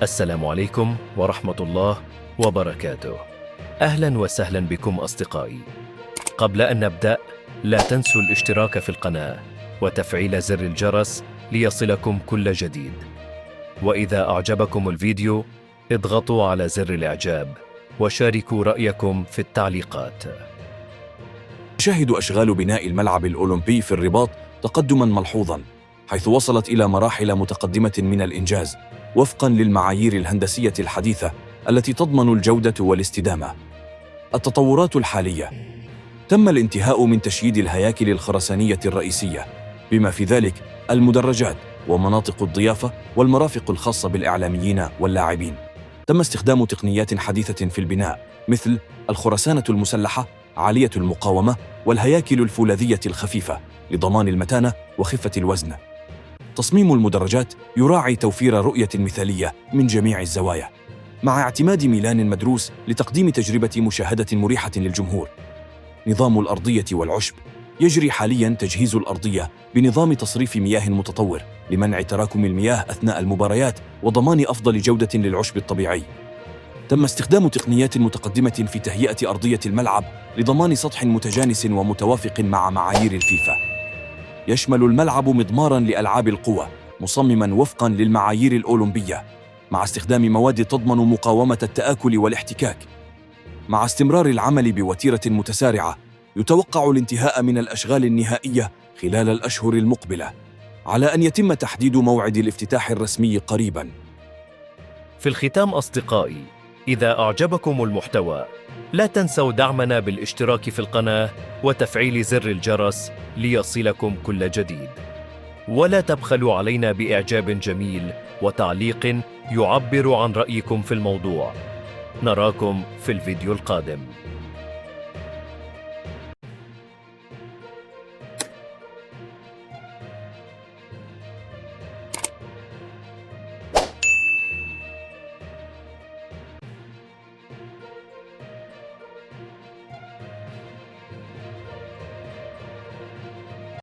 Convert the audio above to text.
السلام عليكم ورحمة الله وبركاته. أهلا وسهلا بكم أصدقائي. قبل أن نبدأ، لا تنسوا الاشتراك في القناة وتفعيل زر الجرس ليصلكم كل جديد. وإذا أعجبكم الفيديو، اضغطوا على زر الإعجاب وشاركوا رأيكم في التعليقات. تشهد أشغال بناء الملعب الأولمبي في الرباط تقدماً ملحوظاً، حيث وصلت إلى مراحل متقدمة من الإنجاز وفقاً للمعايير الهندسية الحديثة التي تضمن الجودة والاستدامة. التطورات الحالية: تم الانتهاء من تشييد الهياكل الخرسانية الرئيسية، بما في ذلك المدرجات ومناطق الضيافة والمرافق الخاصة بالإعلاميين واللاعبين. تم استخدام تقنيات حديثة في البناء مثل الخرسانة المسلحة عالية المقاومة والهياكل الفولاذية الخفيفة لضمان المتانة وخفة الوزن. تصميم المدرجات يراعي توفير رؤية مثالية من جميع الزوايا، مع اعتماد ميلان مدروس لتقديم تجربة مشاهدة مريحة للجمهور. نظام الأرضية والعشب: يجري حالياً تجهيز الأرضية بنظام تصريف مياه متطور لمنع تراكم المياه أثناء المباريات وضمان أفضل جودة للعشب الطبيعي. تم استخدام تقنيات متقدمة في تهيئة أرضية الملعب لضمان سطح متجانس ومتوافق مع معايير الفيفا. يشمل الملعب مضماراً لألعاب القوى مصمماً وفقاً للمعايير الأولمبية، مع استخدام مواد تضمن مقاومة التآكل والاحتكاك. مع استمرار العمل بوتيرة متسارعة، يتوقع الانتهاء من الأشغال النهائية خلال الأشهر المقبلة، على أن يتم تحديد موعد الافتتاح الرسمي قريباً. في الختام أصدقائي، إذا أعجبكم المحتوى، لا تنسوا دعمنا بالاشتراك في القناة وتفعيل زر الجرس ليصلكم كل جديد. ولا تبخلوا علينا بإعجاب جميل وتعليق يعبر عن رأيكم في الموضوع. نراكم في الفيديو القادم.